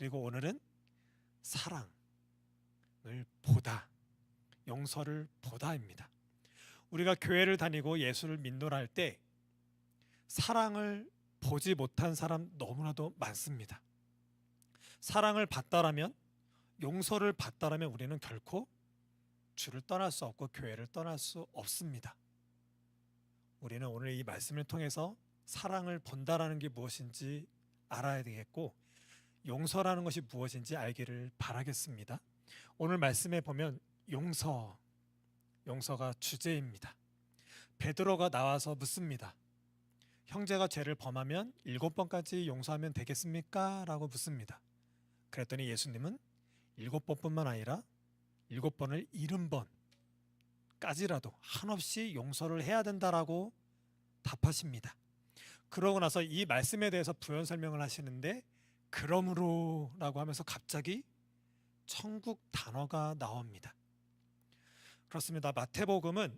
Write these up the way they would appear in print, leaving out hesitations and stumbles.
그리고 오늘은 사랑을 보다, 용서를 보다입니다. 우리가 교회를 다니고 예수를 믿노라 할 때 사랑을 보지 못한 사람 너무나도 많습니다. 사랑을 받다라면, 용서를 받다라면 우리는 결코 주를 떠날 수 없고 교회를 떠날 수 없습니다. 우리는 오늘 이 말씀을 통해서 사랑을 본다라는 게 무엇인지 알아야 되겠고, 용서라는 것이 무엇인지 알기를 바라겠습니다. 오늘 말씀에 보면 용서가 주제입니다. 베드로가 나와서 묻습니다. 형제가 죄를 범하면 7번까지 용서하면 되겠습니까? 라고 묻습니다. 그랬더니 예수님은 7번뿐만 아니라 7번을 70번까지라도 한없이 용서를 해야 된다라고 답하십니다. 그러고 나서 이 말씀에 대해서 부연 설명을 하시는데, 그러므로 라고 하면서 갑자기 천국 단어가 나옵니다. 그렇습니다. 마태복음은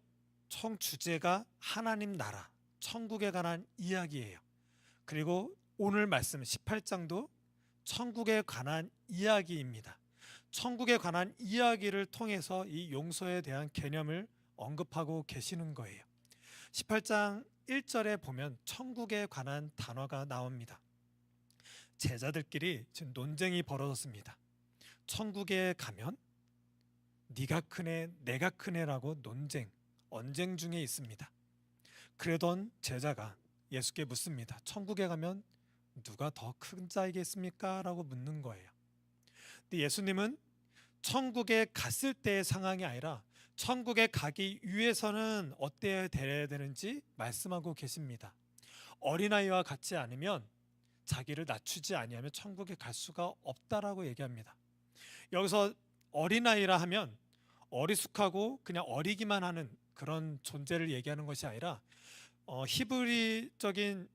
총 주제가 하나님 나라, 천국에 관한 이야기예요. 그리고 오늘 말씀 18장도 천국에 관한 이야기입니다. 천국에 관한 이야기를 통해서 이 용서에 대한 개념을 언급하고 계시는 거예요. 18장 1절에 보면 천국에 관한 단어가 나옵니다. 제자들끼리 지금 논쟁이 벌어졌습니다. 천국에 가면 네가 크네 내가 크네라고 언쟁 중에 있습니다. 그러던 제자가 예수께 묻습니다. 천국에 가면 누가 더 큰 자이겠습니까? 라고 묻는 거예요. 근데 예수님은 천국에 갔을 때의 상황이 아니라 천국에 가기 위해서는 어때야 되는지 말씀하고 계십니다. 어린아이와 같지 않으면, 자기를 낮추지 아니하면 천국에 갈 수가 없다라고 얘기합니다. 여기서 어린아이라 하면 어리숙하고 그냥 어리기만 하는 그런 존재를 얘기하는 것이 아니라, 히브리적인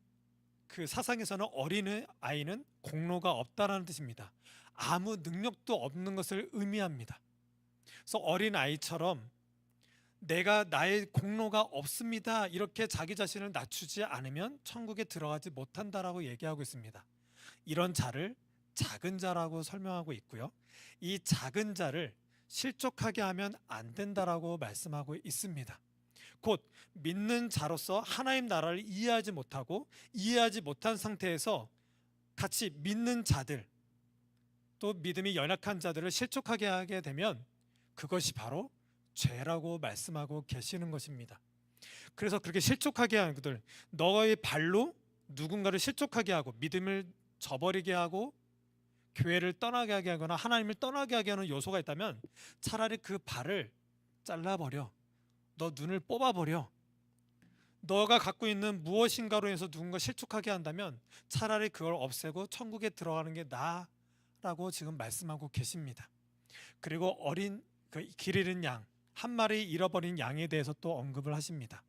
그 사상에서는 어린 아이는 공로가 없다라는 뜻입니다. 아무 능력도 없는 것을 의미합니다. 그래서 어린 아이처럼 내가 나의 공로가 없습니다, 이렇게 자기 자신을 낮추지 않으면 천국에 들어가지 못한다라고 얘기하고 있습니다. 이런 자를 작은 자라고 설명하고 있고요. 이 작은 자를 실족하게 하면 안 된다라고 말씀하고 있습니다. 곧 믿는 자로서 하나님 나라를 이해하지 못하고 이해하지 못한 상태에서 같이 믿는 자들, 또 믿음이 연약한 자들을 실족하게 하게 되면 그것이 바로 죄라고 말씀하고 계시는 것입니다. 그래서 그렇게 실족하게 하는 것들, 너의 발로 누군가를 실족하게 하고 믿음을 저버리게 하고 교회를 떠나게 하게 하거나 하나님을 떠나게 하게 하는 요소가 있다면 차라리 그 발을 잘라버려, 너 눈을 뽑아버려. 너가 갖고 있는 무엇인가로 해서 누군가 실족하게 한다면 차라리 그걸 없애고 천국에 들어가는 게 나아라고 지금 말씀하고 계십니다. 그리고 길 잃은 양, 한 마리 잃어버린 양에 대해서 또 언급을 하십니다.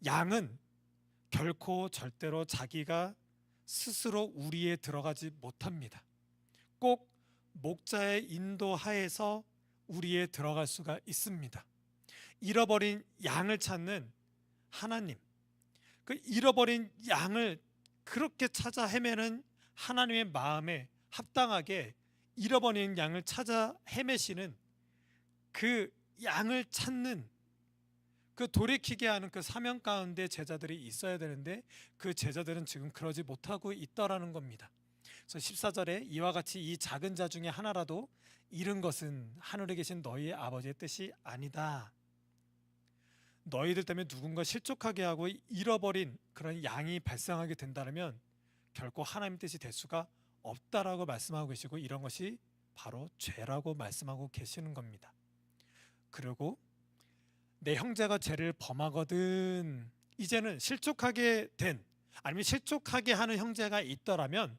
양은 결코 절대로 자기가 스스로 우리에 들어가지 못합니다. 꼭 목자의 인도하에서 우리에 들어갈 수가 있습니다. 잃어버린 양을 찾는 하나님, 그 잃어버린 양을 그렇게 찾아 헤매는 하나님의 마음에 합당하게 잃어버린 양을 찾아 헤매시는 그 양을 찾는, 그 돌이키게 하는 그 사명 가운데 제자들이 있어야 되는데 그 제자들은 지금 그러지 못하고 있다라는 겁니다. 그래서 14절에 이와 같이 이 작은 자 중에 하나라도 잃은 것은 하늘에 계신 너희의 아버지의 뜻이 아니다. 너희들 때문에 누군가 실족하게 하고 잃어버린 그런 양이 발생하게 된다면 결코 하나님 뜻이 될 수가 없다라고 말씀하고 계시고, 이런 것이 바로 죄라고 말씀하고 계시는 겁니다. 그리고 내 형제가 죄를 범하거든, 이제는 실족하게 된, 아니면 실족하게 하는 형제가 있더라면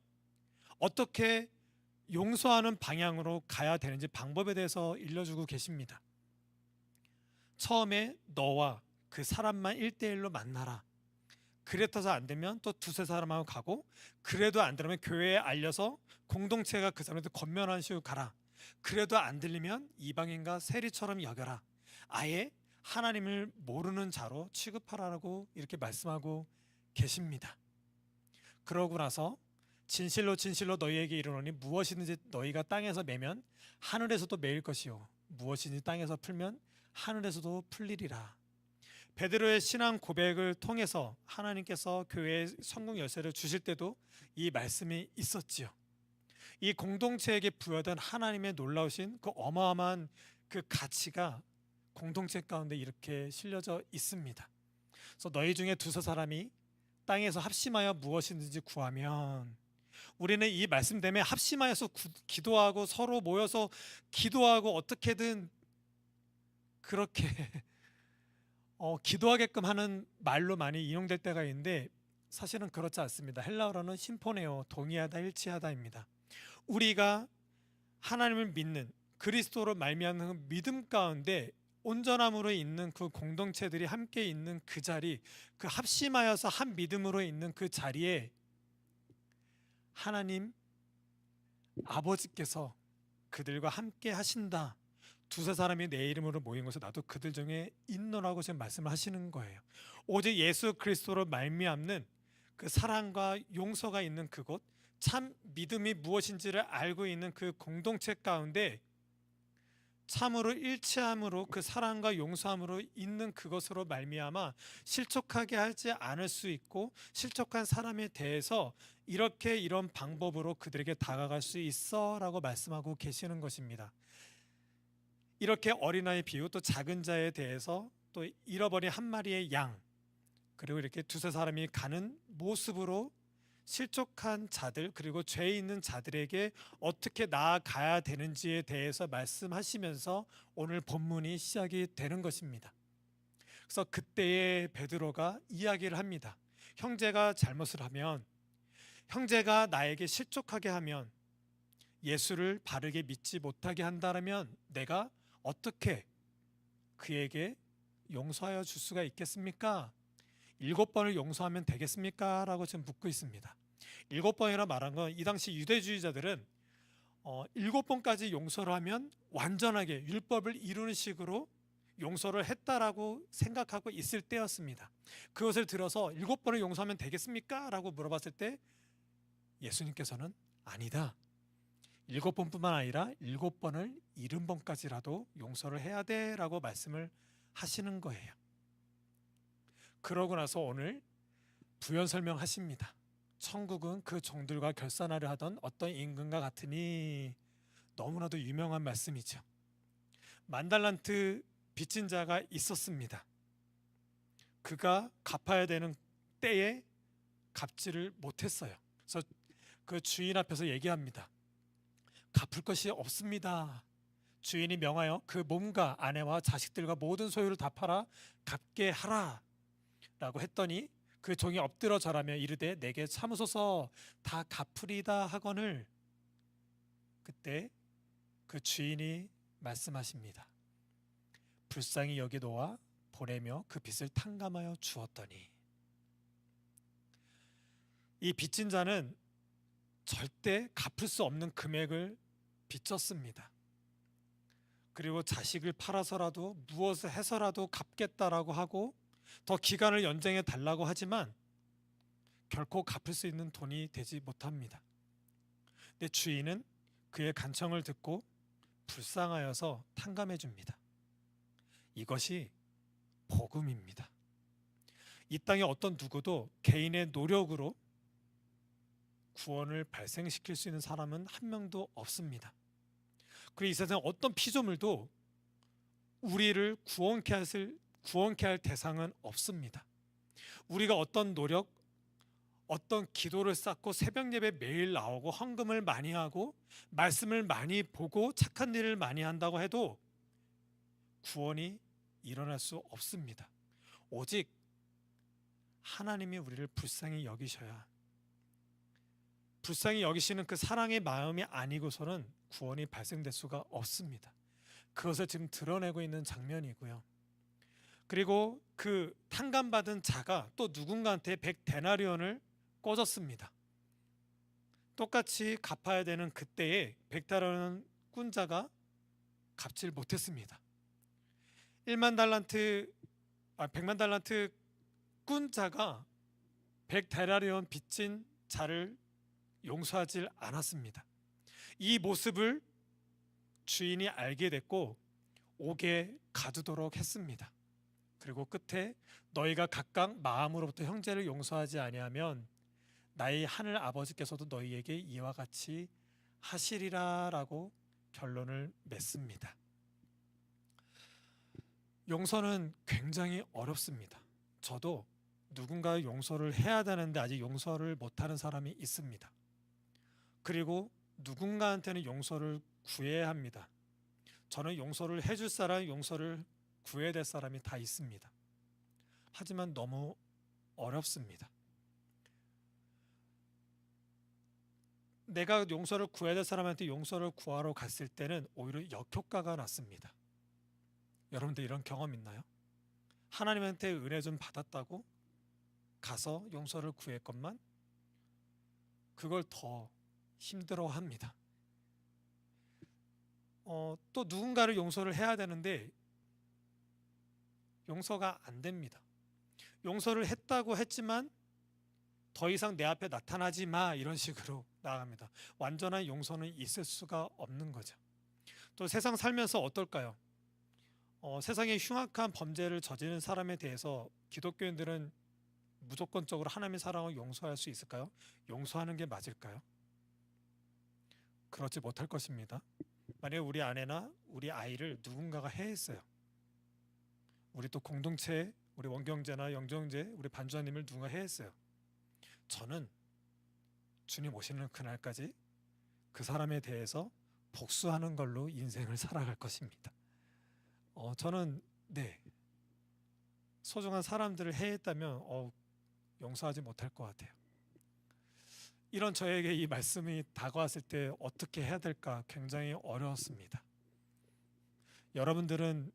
어떻게 용서하는 방향으로 가야 되는지 방법에 대해서 일러주고 계십니다. 처음에 너와 그 사람만 1대1로 만나라. 그래서 안 되면 또 두세 사람하고 가고, 그래도 안 되면 교회에 알려서 공동체가 그 사람한테 권면하는 식으로 가라. 그래도 안 들리면 이방인과 세리처럼 여겨라. 아예 하나님을 모르는 자로 취급하라고 이렇게 말씀하고 계십니다. 그러고 나서 진실로 진실로 너희에게 이르노니 무엇이든지 너희가 땅에서 매면 하늘에서도 매일 것이요 무엇이든지 땅에서 풀면 하늘에서도 풀리리라. 베드로의 신앙 고백을 통해서 하나님께서 교회에 성공 열쇠를 주실 때도 이 말씀이 있었지요. 이 공동체에게 부여된 하나님의 놀라우신 그 어마어마한 그 가치가 공동체 가운데 이렇게 실려져 있습니다. 그래서 너희 중에 두세 사람이 땅에서 합심하여 무엇이든지 구하면, 우리는 이 말씀 때문에 합심하여서 기도하고 서로 모여서 기도하고 어떻게든 그렇게 기도하게끔 하는 말로 많이 인용될 때가 있는데 사실은 그렇지 않습니다. 헬라어로는 심포네오, 동의하다, 일치하다입니다. 우리가 하나님을 믿는 그리스도로 말미암는 믿음 가운데 온전함으로 있는 그 공동체들이 함께 있는 그 자리, 그 합심하여서 한 믿음으로 있는 그 자리에 하나님 아버지께서 그들과 함께 하신다. 두세 사람이 내 이름으로 모인 곳에 나도 그들 중에 있노라고 지금 말씀을 하시는 거예요. 오직 예수 그리스도로 말미암는 그 사랑과 용서가 있는 그곳, 참 믿음이 무엇인지를 알고 있는 그 공동체 가운데 참으로 일치함으로 그 사랑과 용서함으로 있는 그것으로 말미암아 실족하게 하지 않을 수 있고 실족한 사람에 대해서 이렇게 이런 방법으로 그들에게 다가갈 수 있어라고 말씀하고 계시는 것입니다. 이렇게 어린아이 비유, 또 작은 자에 대해서, 또 잃어버린 한 마리의 양, 그리고 이렇게 두세 사람이 가는 모습으로 실족한 자들, 그리고 죄 있는 자들에게 어떻게 나아가야 되는지에 대해서 말씀하시면서 오늘 본문이 시작이 되는 것입니다. 그래서 그때에 베드로가 이야기를 합니다. 형제가 잘못을 하면, 형제가 나에게 실족하게 하면, 예수를 바르게 믿지 못하게 한다면 내가 어떻게 그에게 용서하여 줄 수가 있겠습니까? 7번을 용서하면 되겠습니까? 라고 지금 묻고 있습니다. 7번이라 말한 건 이 당시 유대주의자들은 7번까지 용서를 하면 완전하게 율법을 이루는 식으로 용서를 했다라고 생각하고 있을 때였습니다. 그것을 들어서 7번을 용서하면 되겠습니까? 라고 물어봤을 때 예수님께서는 아니다. 7번뿐만 아니라 7번을 70번까지라도 용서를 해야 돼 라고 말씀을 하시는 거예요. 그러고 나서 오늘 부연 설명하십니다. 천국은 그 종들과 결산하려 하던 어떤 임금과 같으니, 너무나도 유명한 말씀이죠. 10,000달란트 빚진 자가 있었습니다. 그가 갚아야 되는 때에 갚지를 못했어요. 그래서 그 주인 앞에서 얘기합니다. 갚을 것이 없습니다. 주인이 명하여 그 몸과 아내와 자식들과 모든 소유를 다 팔아 갚게 하라 라고 했더니 그 종이 엎드려 절하며 이르되 내게 참으소서 다 갚으리다 하거늘, 그때 그 주인이 말씀하십니다. 불쌍히 여기 놓아 보내며 그 빚을 탕감하여 주었더니. 이 빚진 자는 절대 갚을 수 없는 금액을 빚졌습니다. 그리고 자식을 팔아서라도 무엇을 해서라도 갚겠다라고 하고 더 기간을 연장해 달라고 하지만 결코 갚을 수 있는 돈이 되지 못합니다. 근데 주인은 그의 간청을 듣고 불쌍하여서 탕감해 줍니다. 이것이 복음입니다. 이 땅에 어떤 누구도 개인의 노력으로 구원을 발생시킬 수 있는 사람은 한 명도 없습니다. 그리고 이 세상 어떤 피조물도 우리를 구원케 할 대상은 없습니다. 우리가 어떤 노력, 어떤 기도를 쌓고 새벽 예배 매일 나오고 헌금을 많이 하고 말씀을 많이 보고 착한 일을 많이 한다고 해도 구원이 일어날 수 없습니다. 오직 하나님이 우리를 불쌍히 여기셔야, 불쌍히 여기시는 그 사랑의 마음이 아니고서는 구원이 발생될 수가 없습니다. 그것을 지금 드러내고 있는 장면이고요. 그리고 그 탕감받은 자가 또 누군가한테 100데나리온을 꿔줬습니다. 똑같이 갚아야 되는 그때에 100데나리온 꾼 자가 갚지를 못했습니다. 100만 달란트 꾼 자가 100데나리온 빚진 자를 용서하지 않았습니다. 이 모습을 주인이 알게 됐고 옥에 가두도록 했습니다. 그리고 끝에 너희가 각각 마음으로부터 형제를 용서하지 아니하면 나의 하늘 아버지께서도 너희에게 이와 같이 하시리라라고 결론을 맺습니다. 용서는 굉장히 어렵습니다. 저도 누군가의 용서를 해야 되는데 아직 용서를 못하는 사람이 있습니다. 그리고 누군가한테는 용서를 구해야 합니다. 저는 용서를 해줄 사람, 용서를 구해야 될 사람이 다 있습니다. 하지만 너무 어렵습니다. 내가 용서를 구해야 될 사람한테 용서를 구하러 갔을 때는 오히려 역효과가 났습니다. 여러분들 이런 경험 있나요? 하나님한테 은혜 좀 받았다고 가서 용서를 구했건만 그걸 더 힘들어합니다. 또 누군가를 용서를 해야 되는데 용서가 안 됩니다. 용서를 했다고 했지만 더 이상 내 앞에 나타나지 마 이런 식으로 나아갑니다. 완전한 용서는 있을 수가 없는 거죠. 또 세상 살면서 어떨까요? 세상에 흉악한 범죄를 저지른 사람에 대해서 기독교인들은 무조건적으로 하나님의 사랑을 용서할 수 있을까요? 용서하는 게 맞을까요? 그렇지 못할 것입니다. 만약에 우리 아내나 우리 아이를 누군가가 해했어요. 우리 또 공동체, 우리 원경제나 영정제, 우리 반주하님을 누군가 해했어요. 저는 주님 오시는 그날까지 그 사람에 대해서 복수하는 걸로 인생을 살아갈 것입니다. 저는 소중한 사람들을 해했다면 용서하지 못할 것 같아요. 이런 저에게 이 말씀이 다가왔을 때 어떻게 해야 될까 굉장히 어려웠습니다. 여러분들은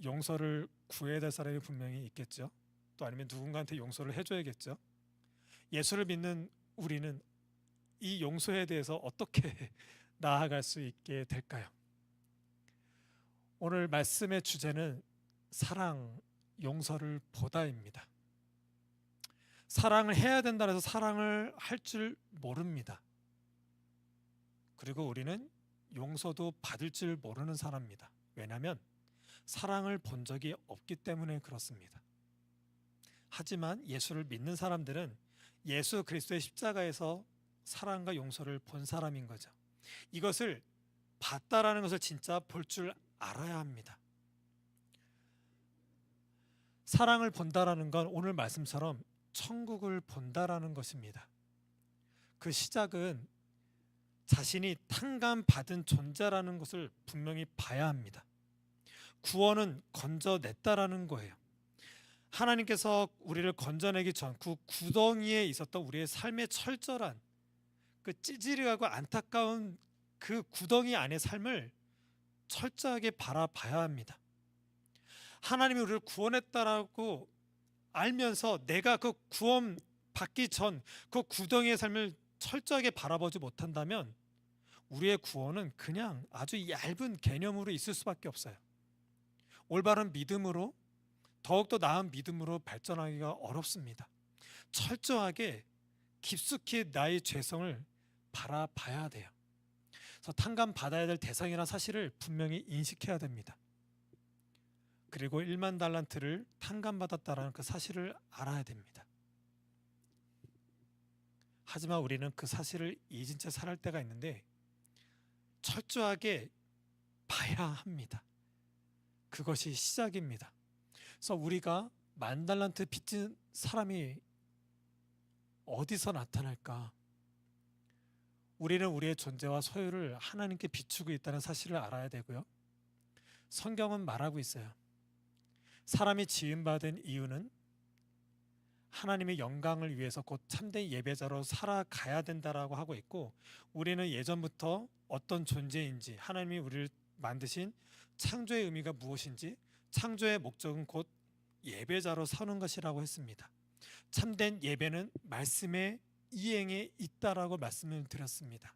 용서를 구해야 될 사람이 분명히 있겠죠. 또 아니면 누군가한테 용서를 해줘야겠죠. 예수를 믿는 우리는 이 용서에 대해서 어떻게 나아갈 수 있게 될까요? 오늘 말씀의 주제는 사랑, 용서를 보다입니다. 사랑을 해야 된다 해서 사랑을 할 줄 모릅니다. 그리고 우리는 용서도 받을 줄 모르는 사람입니다. 왜냐하면 사랑을 본 적이 없기 때문에 그렇습니다. 하지만 예수를 믿는 사람들은 예수 그리스도의 십자가에서 사랑과 용서를 본 사람인 거죠. 이것을 봤다라는 것을 진짜 볼 줄 알아야 합니다. 사랑을 본다라는 건 오늘 말씀처럼 천국을 본다라는 것입니다. 그 시작은 자신이 탕감받은 존재라는 것을 분명히 봐야 합니다. 구원은 건져냈다라는 거예요. 하나님께서 우리를 건져내기 전 그 구덩이에 있었던 우리의 삶의 철저한 그 찌질하고 안타까운 그 구덩이 안의 삶을 철저하게 바라봐야 합니다. 하나님이 우리를 구원했다라고 알면서 내가 그 구원 받기 전 그 구덩이의 삶을 철저하게 바라보지 못한다면 우리의 구원은 그냥 아주 얇은 개념으로 있을 수밖에 없어요. 올바른 믿음으로 더욱더 나은 믿음으로 발전하기가 어렵습니다. 철저하게 깊숙이 나의 죄성을 바라봐야 돼요. 그래서 탕감받아야 될 대상이라는 사실을 분명히 인식해야 됩니다. 그리고 1만 달란트를 탕감받았다는 그 사실을 알아야 됩니다. 하지만 우리는 그 사실을 잊은 채 살할 때가 있는데 철저하게 봐야 합니다. 그것이 시작입니다. 그래서 우리가 1만 달란트 빚진 사람이 어디서 나타날까? 우리는 우리의 존재와 소유를 하나님께 비추고 있다는 사실을 알아야 되고요. 성경은 말하고 있어요. 사람이 지음받은 이유는 하나님의 영광을 위해서 곧 참된 예배자로 살아가야 된다라고 하고 있고, 우리는 예전부터 어떤 존재인지, 하나님이 우리를 만드신 창조의 의미가 무엇인지, 창조의 목적은 곧 예배자로 서는 것이라고 했습니다. 참된 예배는 말씀의 이행에 있다라고 말씀을 드렸습니다.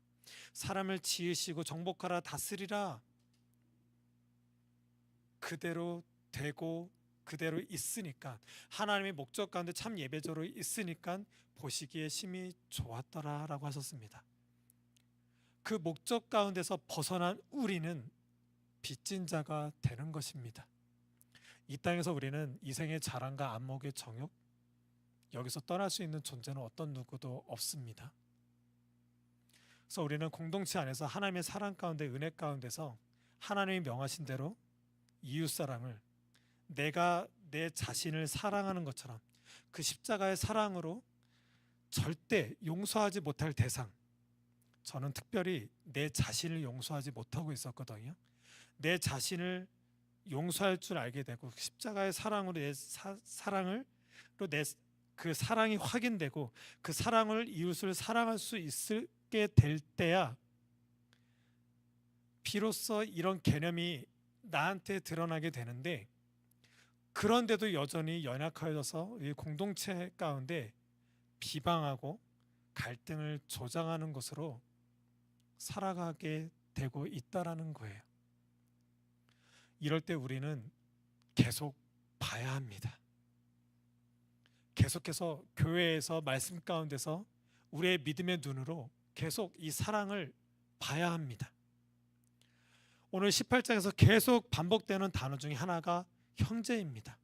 사람을 지으시고 정복하라 다스리라 그대로 되고 그대로 있으니까, 하나님의 목적 가운데 참 예배자로 있으니까 보시기에 심히 좋았더라라고 하셨습니다. 그 목적 가운데서 벗어난 우리는 빚진 자가 되는 것입니다. 이 땅에서 우리는 이생의 자랑과 안목의 정욕, 여기서 떠날 수 있는 존재는 어떤 누구도 없습니다. 그래서 우리는 공동체 안에서 하나님의 사랑 가운데, 은혜 가운데서 하나님이 명하신 대로 이웃사랑을 내가 내 자신을 사랑하는 것처럼 그 십자가의 사랑으로 절대 용서하지 못할 대상, 저는 특별히 내 자신을 용서하지 못하고 있었거든요. 내 자신을 용서할 줄 알게 되고 십자가의 사랑으로 내 사랑을 내 그 사랑이 확인되고 그 사랑을 이웃을 사랑할 수 있게 될 때야 비로소 이런 개념이 나한테 드러나게 되는데, 그런데도 여전히 연약해져서 이 공동체 가운데 비방하고 갈등을 조장하는 것으로 살아가게 되고 있다라는 거예요. 이럴 때 우리는 계속 봐야 합니다. 계속해서 교회에서 말씀 가운데서 우리의 믿음의 눈으로 계속 이 사랑을 봐야 합니다. 오늘 18장에서 계속 반복되는 단어 중에 하나가 형제입니다.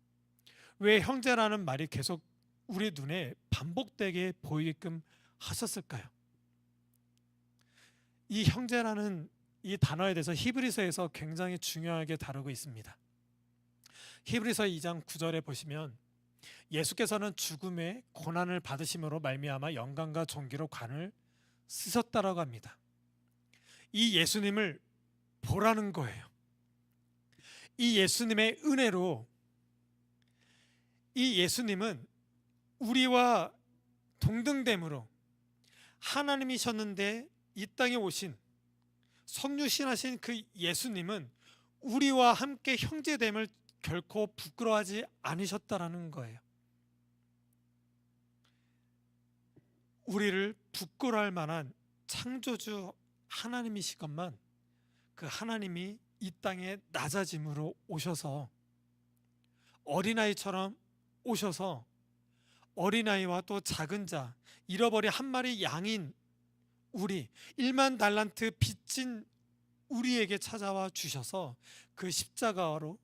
왜 형제라는 말이 계속 우리 눈에 반복되게 보이게끔 하셨을까요? 이 형제라는 이 단어에 대해서 히브리서에서 굉장히 중요하게 다루고 있습니다. 히브리서 2장 9절에 보시면 예수께서는 죽음의 고난을 받으심으로 말미암아 영광과 존귀로 관을 쓰셨다라고 합니다. 이 예수님을 보라는 거예요. 이 예수님의 은혜로 이 예수님은 우리와 동등됨으로 하나님이셨는데 이 땅에 오신 성육신하신 그 예수님은 우리와 함께 형제됨을 결코 부끄러워하지 않으셨다라는 거예요. 우리를 부끄러워할 만한 창조주 하나님이시건만 그 하나님이 이 땅에 낮아짐으로 오셔서 어린아이처럼 오셔서 어린아이와 또 작은 자, 잃어버린 한 마리 양인 우리 1만 달란트 빚진 우리에게 찾아와 주셔서 그 십자가로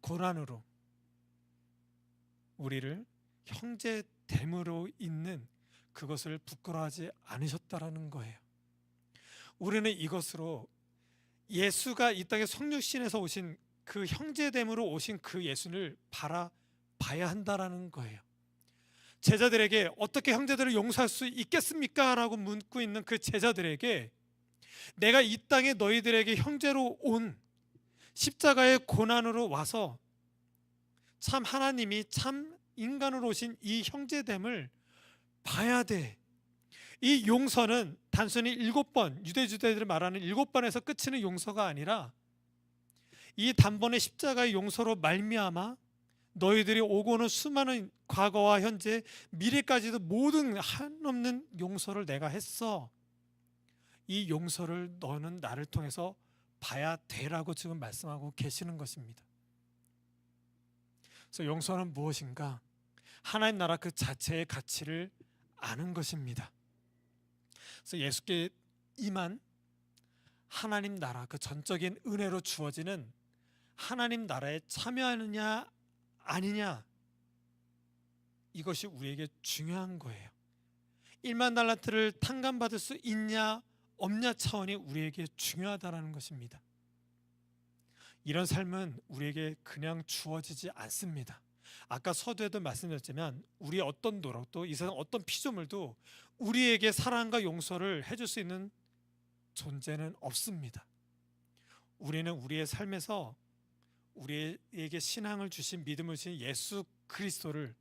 고난으로 우리를 형제됨으로 있는 그것을 부끄러워하지 않으셨다라는 거예요. 우리는 이것으로 예수가 이 땅에 성육신에서 오신 그 형제됨으로 오신 그 예수를 바라봐야 한다라는 거예요. 제자들에게 어떻게 형제들을 용서할 수 있겠습니까? 라고 묻고 있는 그 제자들에게 내가 이 땅에 너희들에게 형제로 온 십자가의 고난으로 와서 참 하나님이 참 인간으로 오신 이 형제됨을 봐야 돼. 이 용서는 단순히 7번, 유대주대들이 말하는 7번에서 끝이는 용서가 아니라 이 단번의 십자가의 용서로 말미암아 너희들이 오고는 수많은 과거와 현재, 미래까지도 모든 한없는 용서를 내가 했어. 이 용서를 너는 나를 통해서 봐야 되라고 지금 말씀하고 계시는 것입니다. 그래서 용서는 무엇인가? 하나님 나라 그 자체의 가치를 아는 것입니다. 그래서 예수께 임한 하나님 나라 그 전적인 은혜로 주어지는 하나님 나라에 참여하느냐 아니냐, 이것이 우리에게 중요한 거예요. 1만 달란트를 탕감받을 수 있냐 없냐 차원이 우리에게 중요하다는 것입니다. 이런 삶은 우리에게 그냥 주어지지 않습니다. 아까 서두에도 말씀드렸지만 우리의 어떤 노력도 이 세상 어떤 피조물도 우리에게 사랑과 용서를 해줄 수 있는 존재는 없습니다. 우리는 우리의 삶에서 우리에게 신앙을 주신, 믿음을 주신 예수 그리스도를,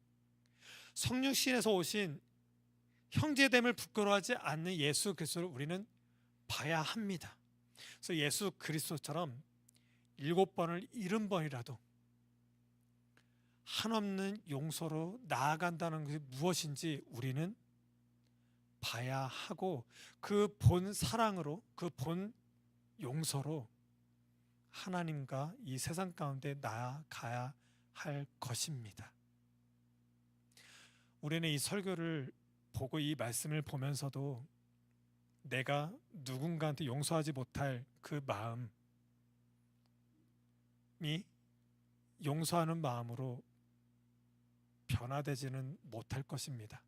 성육신에서 오신 형제됨을 부끄러워하지 않는 예수 그리스도를 우리는 봐야 합니다. 그래서 예수 그리스도처럼 7번을 70번이라도 한없는 용서로 나아간다는 것이 무엇인지 우리는 봐야 하고 그 본 사랑으로, 그 본 용서로 하나님과 이 세상 가운데 나아가야 할 것입니다. 우리는 이 설교를 보고 이 말씀을 보면서도 내가 누군가한테 용서하지 못할 그 마음이 용서하는 마음으로 변화되지는 못할 것입니다.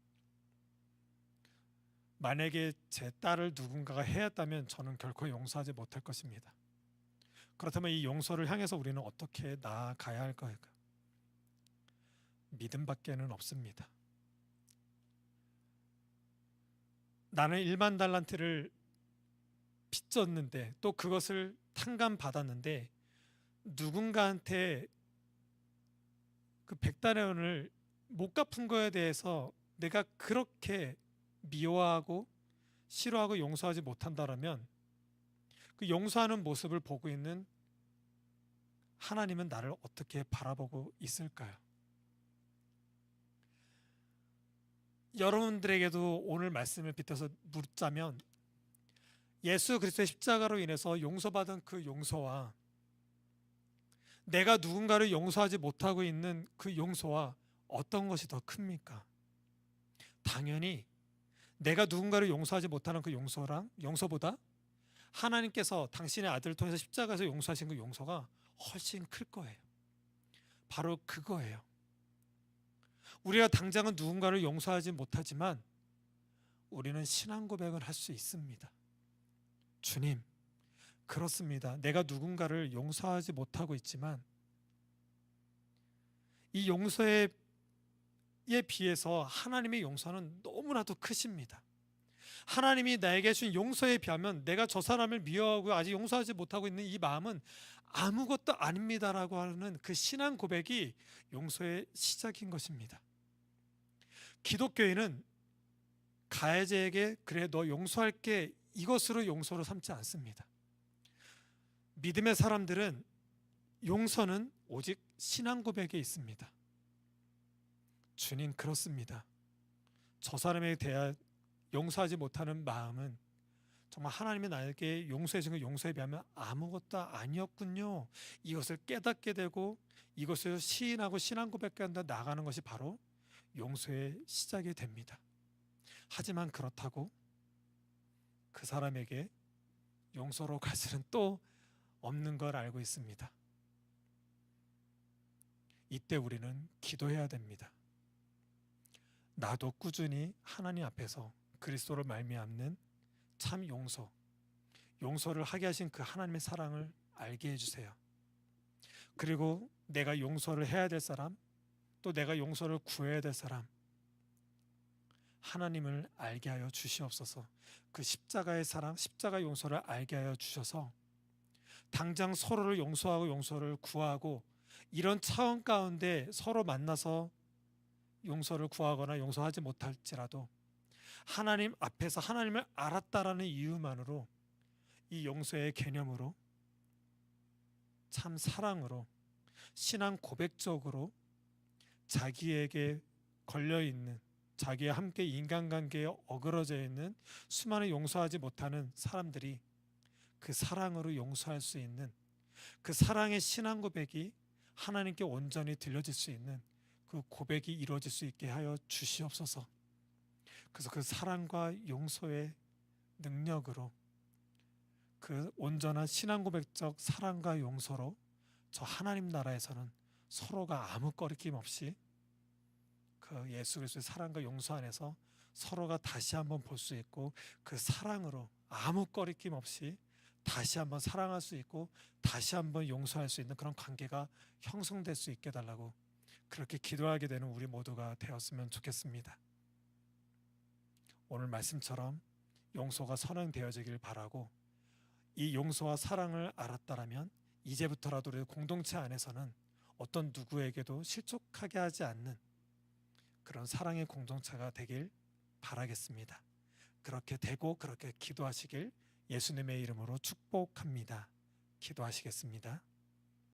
만약에 제 딸을 누군가가 해했다면 저는 결코 용서하지 못할 것입니다. 그렇다면 이 용서를 향해서 우리는 어떻게 나아가야 할까요? 믿음밖에는 없습니다. 나는 1만 달란트를 빚졌는데 또 그것을 탕감받았는데 누군가한테 그 100달러를 못 갚은 거에 대해서 내가 그렇게 미워하고 싫어하고 용서하지 못한다라면 그 용서하는 모습을 보고 있는 하나님은 나를 어떻게 바라보고 있을까요? 여러분들에게도 오늘 말씀을 빗대서 묻자면 예수 그리스도의 십자가로 인해서 용서받은 그 용서와 내가 누군가를 용서하지 못하고 있는 그 용서와 어떤 것이 더 큽니까? 당연히 내가 누군가를 용서하지 못하는 그 용서보다 하나님께서 당신의 아들을 통해서 십자가에서 용서하신 그 용서가 훨씬 클 거예요. 바로 그거예요. 우리가 당장은 누군가를 용서하지 못하지만 우리는 신앙 고백을 할 수 있습니다. 주님, 그렇습니다. 내가 누군가를 용서하지 못하고 있지만 이 용서에 비해서 하나님의 용서는 너무나도 크십니다. 하나님이 나에게 준 용서에 비하면 내가 저 사람을 미워하고 아직 용서하지 못하고 있는 이 마음은 아무것도 아닙니다라고 하는 그 신앙 고백이 용서의 시작인 것입니다. 기독교인은 가해자에게 그래 너 용서할게 이것으로 용서를 삼지 않습니다. 믿음의 사람들은 용서는 오직 신앙 고백에 있습니다. 주님 그렇습니다. 저 사람에 대해 용서하지 못하는 마음은 정말 하나님이 나에게 용서해 준 그 용서에 비하면 아무것도 아니었군요. 이것을 깨닫게 되고 이것을 시인하고 신앙 고백한다 나가는 것이 바로 용서의 시작이 됩니다. 하지만 그렇다고 그 사람에게 용서로 갈 수는 또 없는 걸 알고 있습니다. 이때 우리는 기도해야 됩니다. 나도 꾸준히 하나님 앞에서 그리스도를 말미암는 참 용서를 하게 하신 그 하나님의 사랑을 알게 해주세요. 그리고 내가 용서를 해야 될 사람, 또 내가 용서를 구해야 될 사람, 하나님을 알게 하여 주시옵소서. 그 십자가의 사랑, 십자가 용서를 알게 하여 주셔서 당장 서로를 용서하고 용서를 구하고 이런 차원 가운데 서로 만나서 용서를 구하거나 용서하지 못할지라도 하나님 앞에서 하나님을 알았다라는 이유만으로 이 용서의 개념으로 참 사랑으로 신앙 고백적으로 자기에게 걸려있는 자기와 함께 인간관계에 어그러져 있는 수많은 용서하지 못하는 사람들이 그 사랑으로 용서할 수 있는 그 사랑의 신앙 고백이 하나님께 온전히 들려질 수 있는 그 고백이 이루어질 수 있게 하여 주시옵소서. 그래서 그 사랑과 용서의 능력으로 그 온전한 신앙 고백적 사랑과 용서로 저 하나님 나라에서는 서로가 아무 꺼리낌 없이 그 예수 그리스도의 사랑과 용서 안에서 서로가 다시 한번 볼 수 있고 그 사랑으로 아무 꺼리낌 없이 다시 한번 사랑할 수 있고 다시 한번 용서할 수 있는 그런 관계가 형성될 수 있게 달라고 그렇게 기도하게 되는 우리 모두가 되었으면 좋겠습니다. 오늘 말씀처럼 용서가 선행되어지길 바라고 이 용서와 사랑을 알았다라면 이제부터라도 우리 공동체 안에서는 어떤 누구에게도 실족하게 하지 않는 그런 사랑의 공동체가 되길 바라겠습니다. 그렇게 되고 그렇게 기도하시길 예수님의 이름으로 축복합니다. 기도하시겠습니다.